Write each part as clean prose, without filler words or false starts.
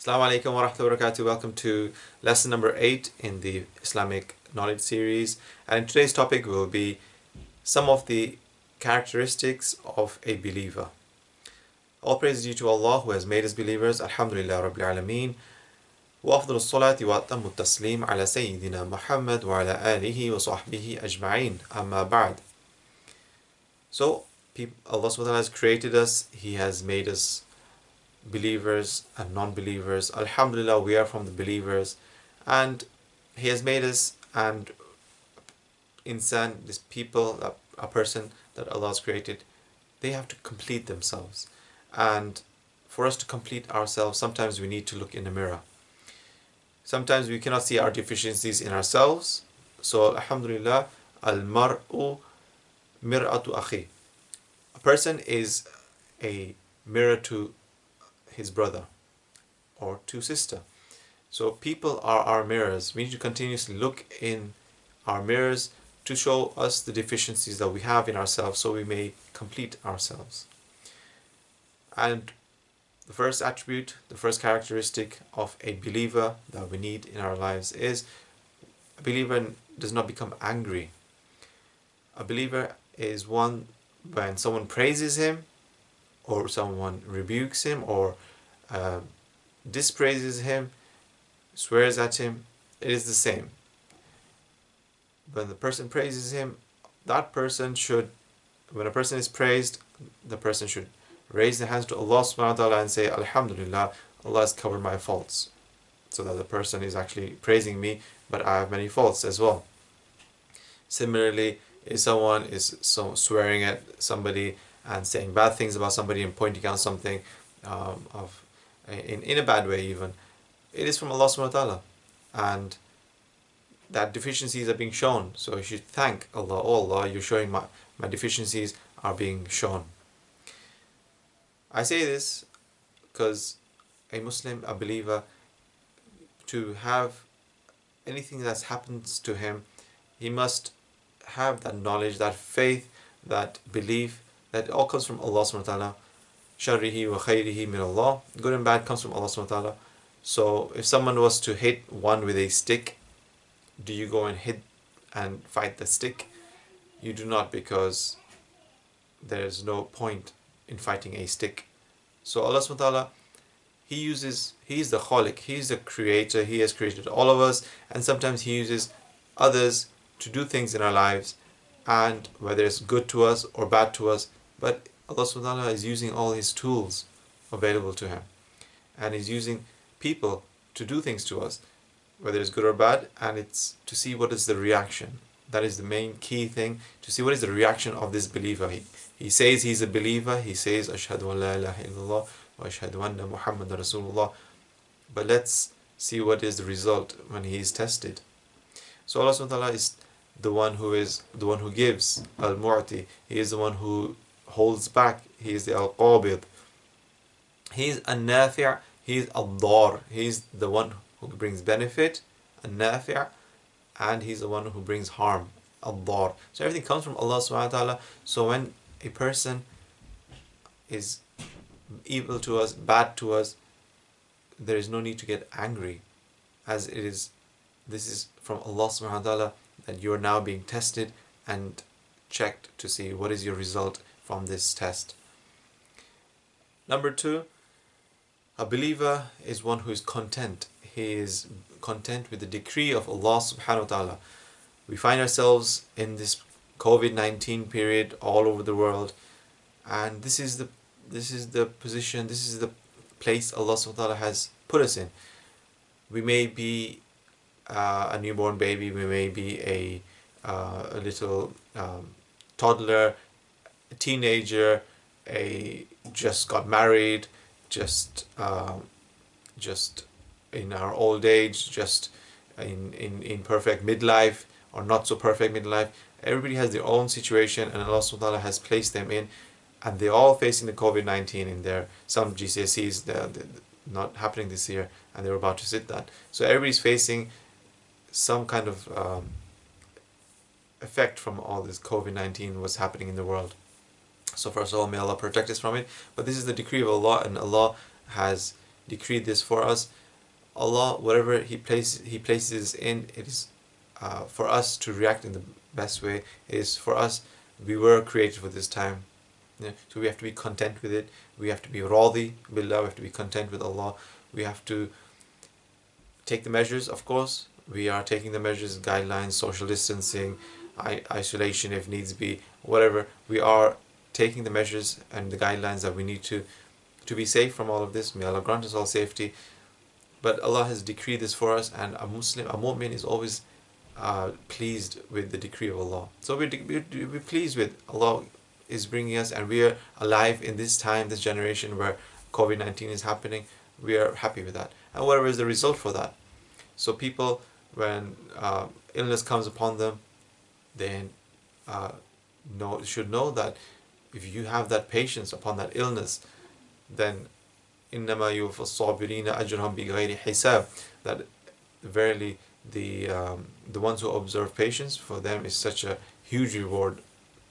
Assalamu alaikum wa rahmatullahi wa barakatuh. Welcome to lesson number 8 in the Islamic knowledge series. And today's topic will be some of the characteristics of a believer. All praise is due to Allah who has made us believers. Alhamdulillah Rabbil Alameen. وأفضل الصلاة وأتم التسليم على سيدنا محمد وعلى آله وصحبه أجمعين. أما بعد. So, Allah subhanahu wa ta'ala has created us. He has made us believers and non-believers. Alhamdulillah, we are from the believers, and He has made us and insan, this people, a person that Allah has created, they have to complete themselves. And for us to complete ourselves, sometimes we need to look in the mirror. Sometimes we cannot see our deficiencies in ourselves. So Alhamdulillah, al-mar'u mir'atu akhi. A person is a mirror to his brother or to sister. So people are our mirrors. We need to continuously look in our mirrors to show us the deficiencies that we have in ourselves so we may complete ourselves. And the first attribute, the first characteristic of a believer that we need in our lives is a believer does not become angry. A believer is one when someone praises him or someone rebukes him or dispraises him, swears at him, it is the same. When the person praises him, that person should, when a person is praised, the person should raise their hands to Allah subhanahu wa ta'ala and say, Alhamdulillah, Allah has covered my faults. So that the person is actually praising me, but I have many faults as well. Similarly, if someone is swearing at somebody and saying bad things about somebody and pointing out something in a bad way even, it is from Allah subhanahu wa ta'ala, and that deficiencies are being shown. So you should thank Allah. Oh Allah, you're showing my deficiencies are being shown. I say this because a Muslim, a believer, to have anything that happens to him, he must have that knowledge, that faith, that belief that it all comes from Allah subhanahu wa ta'ala. Sharrihi wa khayrihi min Allah. Good and bad comes from Allah subhanahu wa ta'ala. So if someone was to hit one with a stick, do you go and hit and fight the stick? You do not, because there is no point in fighting a stick. So Allah subhanahu wa ta'ala, He is the Khaliq, He is the creator, He has created all of us, and sometimes He uses others to do things in our lives, and whether it's good to us or bad to us, but Allah subhanahu wa ta'ala is using all His tools available to Him, and He's using people to do things to us, whether it's good or bad, and it's to see what is the reaction. That is the main key thing, to see what is the reaction of this believer. He says he's a believer, he says Ashhadu an la ilaha illallah wa ashhadu anna Muhammadan Rasulullah, but let's see what is the result when he is tested. So Allah subhanahu wa ta'ala is the one who gives, Al-Mu'ti. He is the one who holds back. He is the Al-Qabid. He is Al-Nafi'. He is Al-Dar. He is the one who brings benefit, Al-Nafi', and He's the one who brings harm, Al-Dar. So everything comes from Allah subhanahu wa ta'ala. So when a person is evil to us, bad to us, there is no need to get angry, as this is from Allah subhanahu wa ta'ala, that you are now being tested and checked to see what is your result from this test. Number 2, a believer is one who is content. He is content with the decree of Allah subhanahu wa ta'ala. We find ourselves in this COVID-19 period all over the world, and this is the position, this is the place Allah subhanahu wa ta'ala has put us in. We may be a newborn baby, we may be a little toddler, a teenager, just got married, just in our old age, just in perfect midlife or not so perfect midlife. Everybody has their own situation, and Allah subhanahu wa ta'ala has placed them in, and they're all facing the COVID-19 in there. Some GCSEs, they're not happening this year, and they're about to sit that. So everybody's facing some kind of effect from all this COVID-19, what's happening in the world. So first of all, may Allah protect us from it. But this is the decree of Allah, and Allah has decreed this for us. Allah, whatever He places in, it is for us to react in the best way. It is for us. We were created for this time. Yeah. So we have to be content with it. We have to be radi billah. We have to be content with Allah. We have to take the measures, of course. We are taking the measures, guidelines, social distancing, isolation if needs be, whatever. We are taking the measures and the guidelines that we need to be safe from all of this. May Allah grant us all safety. But Allah has decreed this for us, and a Muslim, a mu'min, is always pleased with the decree of Allah. So we're pleased with Allah is bringing us, and we are alive in this time, this generation where COVID-19 is happening. We are happy with that, and whatever is the result for that. So people, when illness comes upon them, they should know that if you have that patience upon that illness, then إنما يوفى الصابرين أجرهم بغير حساب, that verily the ones who observe patience, for them is such a huge reward.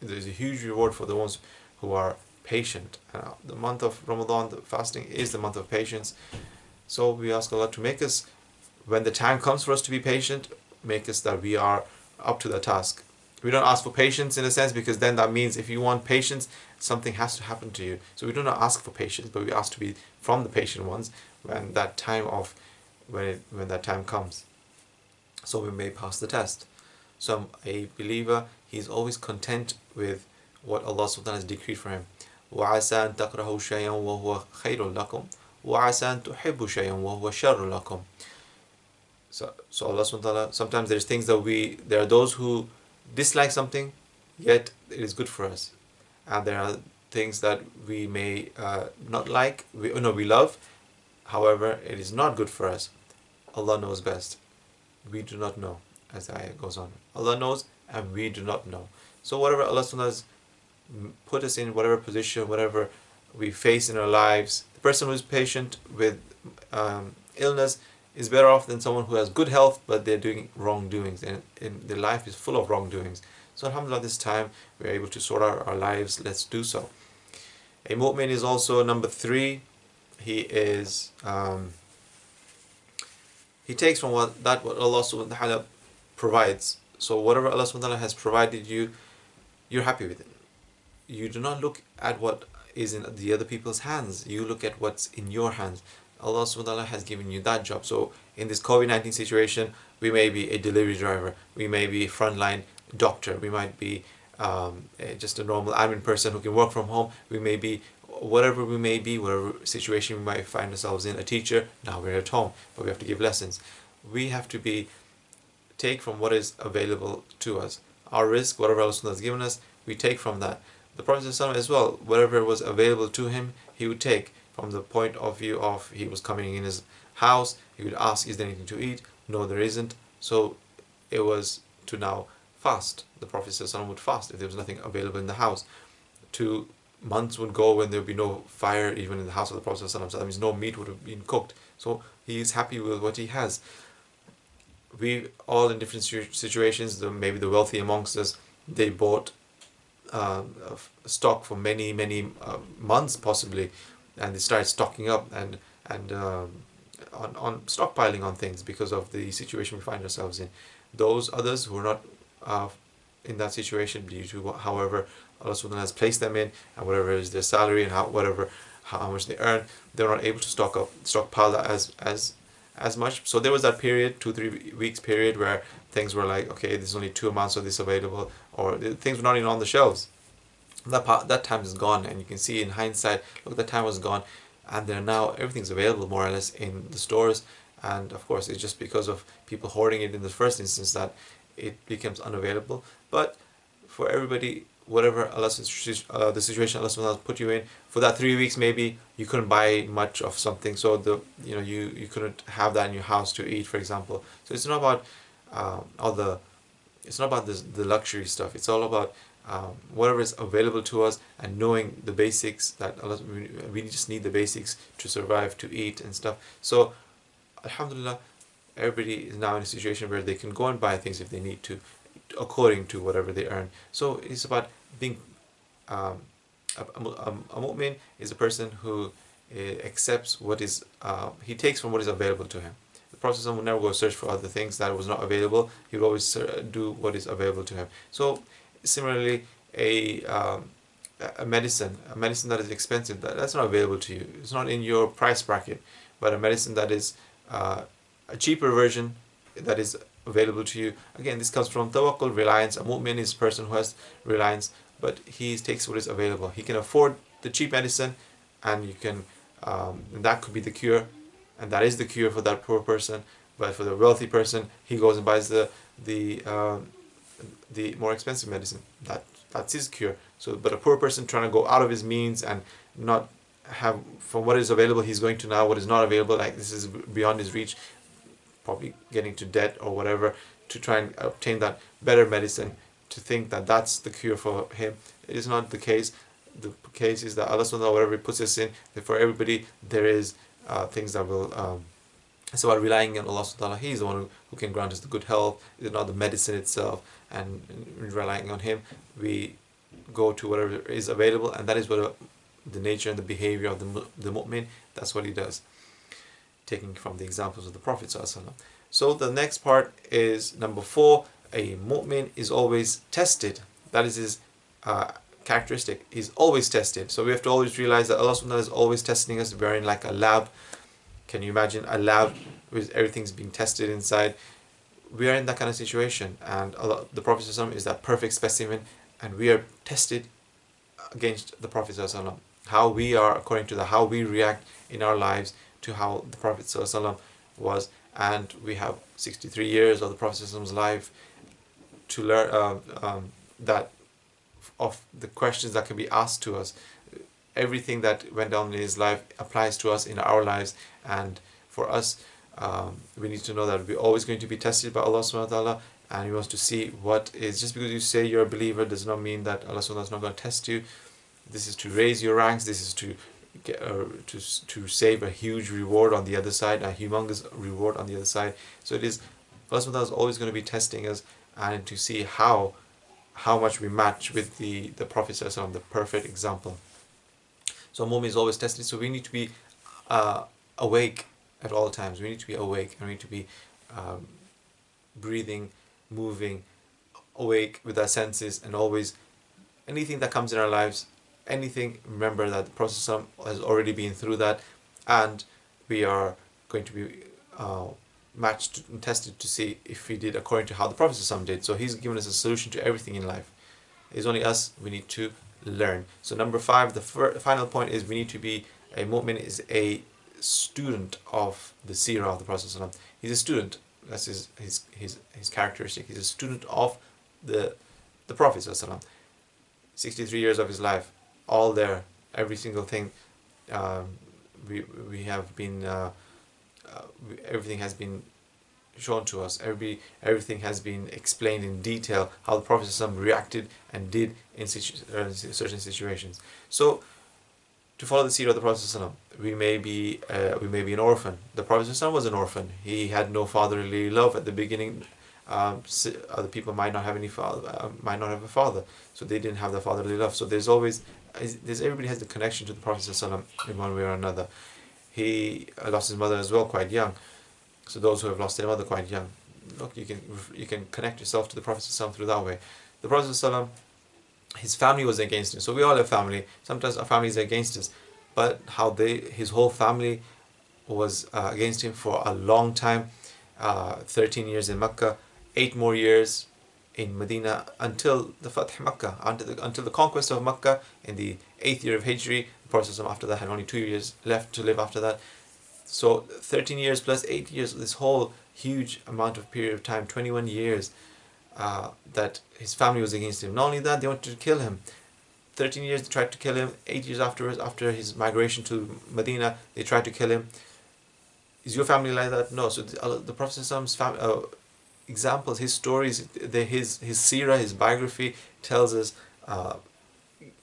There is a huge reward for the ones who are patient. The month of Ramadan, the fasting, is the month of patience. So we ask Allah to make us, when the time comes for us to be patient, make us that we are up to the task. We don't ask for patience in a sense, because then that means if you want patience, something has to happen to you. So we do not ask for patience, but we ask to be from the patient ones when that time when that time comes, so we may pass the test. So a believer, he's always content with what Allah subhanahu wa ta'ala has decreed for him. وَعَسَى أَن تَكْرَهُوا شَيْئًا وَهُوَ خَيْرٌ لَكُمْ وَعَسَى أَن تُحِبُّوا شَيْئًا وَهُوَ شَرٌ لَكُمْ. So Allah subhanahu wa ta'ala, sometimes there's things that there are those who dislike something, yet it is good for us. And there are things that we may not like, we love, however, it is not good for us. Allah knows best. We do not know, as the ayah goes on. Allah knows, and we do not know. So whatever Allah has put us in, whatever position, whatever we face in our lives, the person who is patient with illness is better off than someone who has good health, but they're doing wrongdoings, and their life is full of wrongdoings. So alhamdulillah, this time we're able to sort out our lives. Let's do so. A mu'min is also, number 3, he is he takes from what Allah subhanahu wa ta'ala provides. So whatever Allah subhanahu wa ta'ala has provided you, you're happy with it. You do not look at what is in the other people's hands. You look at what's in your hands. Allah subhanahu wa ta'ala has given you that job. So in this COVID-19 situation, we may be a delivery driver, we may be a frontline doctor, we might be just a normal admin person who can work from home, we may be whatever we may be, whatever situation we might find ourselves in, a teacher, now we're at home, but we have to give lessons. We have to take from what is available to us. Our risk, whatever Allah has given us, we take from that. The Prophet ﷺ as well, whatever was available to him, he would take. From the point of view of, he was coming in his house, he would ask, is there anything to eat? No, there isn't. So it was to now fast. The Prophet ﷺ would fast if there was nothing available in the house. 2 months would go when there would be no fire even in the house of the Prophet ﷺ. So that means no meat would have been cooked. So he is happy with what he has. We all in different situations, maybe the wealthy amongst us, they bought stock for many months possibly, and they started stocking up and on stockpiling on things because of the situation we find ourselves in. Those others who are not in that situation due to however Allah subhanahu wa ta'ala has placed them in, and whatever is their salary and how much they earn, they're not able to stockpile that as much. So there was that period, 2-3 weeks period, where things were like, okay, there's only 2 amounts of this available, or things were not even on the shelves. That time is gone, and you can see in hindsight, look, that time was gone, and there now everything's available more or less in the stores. And of course, it's just because of people hoarding it in the first instance that it becomes unavailable. But for everybody, whatever the situation Allah subhanahu wa ta'ala put you in, for that 3 weeks maybe you couldn't buy much of something, so you couldn't have that in your house to eat, for example. So it's not about it's not about the luxury stuff. It's all about whatever is available to us, and knowing the basics that we just need the basics to survive, to eat and stuff. So alhamdulillah, everybody is now in a situation where they can go and buy things if they need to, according to whatever they earn. So it's about being a mu'min is a person who accepts what is, he takes from what is available to him. The Prophet would never go search for other things that was not available. He would always do what is available to him. So similarly, a medicine that is expensive, that's not available to you. It's not in your price bracket. But a medicine that is a cheaper version that is available to you. Again, this comes from tawakkul, reliance. A mu'min is a person who has reliance, but he takes what is available. He can afford the cheap medicine, and you can, and that could be the cure, and that is the cure for that poor person. But for the wealthy person, he goes and buys the more expensive medicine. That's his cure. So, but a poor person trying to go out of his means and not have, from what is available, he's going to now what is not available. Like, this is beyond his reach. Probably getting to debt or whatever to try and obtain that better medicine, to think that that's the cure for him. It is not the case. The case is that Allah subhanahu wa ta'ala, whatever He puts us in, that for everybody there is things that will. So while relying on Allah subhanahu wa ta'ala, He is the one who can grant us the good health. It's not the medicine itself. And relying on Him, we go to whatever is available, and that is what the nature and the behavior of the mu'min, that's what he does. Taking from the examples of the Prophet ﷺ. So the next part is number 4. A mu'min is always tested. That is his characteristic. He's always tested. So we have to always realize that Allah subhanahu wa ta'ala is always testing us. We're in like a lab. Can you imagine a lab with everything's being tested inside? We are in that kind of situation, and the Prophet ﷺ is that perfect specimen, and we are tested against the Prophet ﷺ. How we are, according to how we react in our lives to how the Prophet ﷺ was. And we have 63 years of the Prophet ﷺ's life to learn that of the questions that can be asked to us. Everything that went down in his life applies to us in our lives, and for us, we need to know that we're always going to be tested by Allah subhanahu wa ta'ala, and He wants to see what is. Just because you say you're a believer does not mean that Allah subhanahu wa ta'ala is not going to test you. This is to raise your ranks. This is to get, to save a huge reward on the other side, a humongous reward on the other side. So it is, Allah subhanahu wa ta'ala is always going to be testing us, and to see how much we match with the Prophet sallallahu alaihi wasallam, the perfect example. So a mu'min is always tested. So we need to be awake at all times. We need to be awake, and we need to be breathing, moving, awake with our senses, and always anything that comes in our lives, anything, remember that the Prophet has already been through that, and we are going to be matched and tested to see if we did according to how the Prophet did. So he's given us a solution to everything in life. It's only us, we need to learn. So number 5, the final point is we need to be, a mu'min is a student of the seerah of the Prophet. He's a student. That's his characteristic. He's a student of the Prophet. 63 years of his life, all there, every single thing. We have been everything has been shown to us. Everything has been explained in detail how the Prophet reacted and did in certain situations. So to follow the seerah of the Prophet, we may be an orphan. The Prophet was an orphan. He had no fatherly love at the beginning. Other people might not have any father, might not have a father, so they didn't have the fatherly love. So everybody has the connection to the Prophet in one way or another. He lost his mother as well quite young. So those who have lost their mother quite young, look, you can connect yourself to the Prophet through that way. The Prophet, his family was against him. So we all have family. Sometimes our families are against us, but his whole family was against him for a long time. 13 years in Mecca, 8 more years in Medina, until the Fath Makkah, until the conquest of Mecca in the 8th year of Hijri. The Prophet after that had only 2 years left to live after that. So 13 years plus 8 years, this whole huge amount of period of time, 21 years, that his family was against him. Not only that, they wanted to kill him. 13 years they tried to kill him. 8 years afterwards, after his migration to Medina, they tried to kill him. Is your family like that? No. So the Prophet's examples, his stories, his seerah, his biography tells us,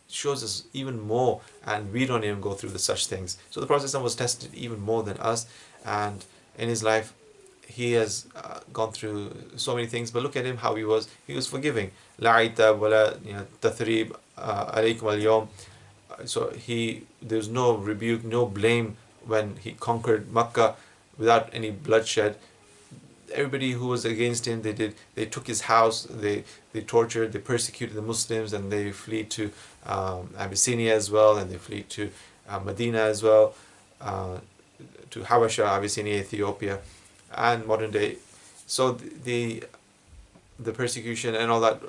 shows us even more, and we don't even go through such things. So the Prophet was tested even more than us, and in his life he has gone through so many things. But look at him, how he was forgiving. La itab wala tathrib alaykum al-yawm. there's no rebuke, no blame when he conquered Makkah without any bloodshed. Everybody who was against him, they took his house, they tortured, they persecuted the Muslims, and they fled to Abyssinia as well, and they fled to Medina as well, to Habasha, Abyssinia, Ethiopia, and modern day. So the persecution and all that,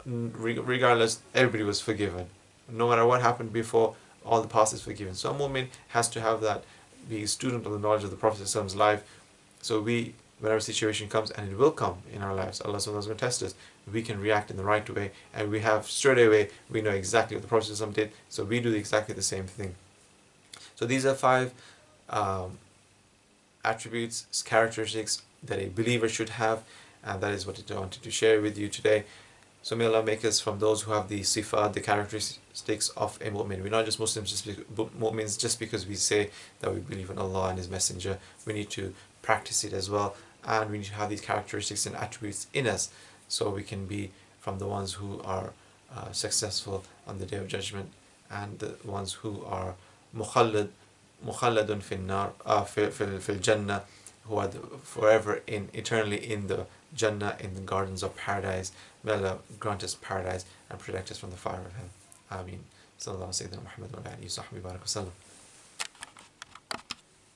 regardless, everybody was forgiven. No matter what happened before, all the past is forgiven. So a mu'min has to have that, be a student of the knowledge of the Prophet's life. So whenever situation comes, and it will come in our lives, Allah subhanahu wa ta'ala is going to test us, we can react in the right way, and we have straight away, we know exactly what the Prophet did, so we do exactly the same thing. So these are 5 attributes, characteristics that a believer should have, and that is what I wanted to share with you today. So may Allah make us from those who have the sifat, the characteristics of a mu'min. We're not just Muslims, mu'mins just because we say that we believe in Allah and His Messenger. We need to practice it as well, and we need to have these characteristics and attributes in us, so we can be from the ones who are successful on the Day of Judgment, and the ones who are mukhalladun fil Jannah, who are forever eternally in the Jannah, in the gardens of paradise. May Allah grant us paradise and protect us from the fire of hell. Ameen. Sallallahu Sayyidina Muhammad wa alihi wa sahbihi wa sallam.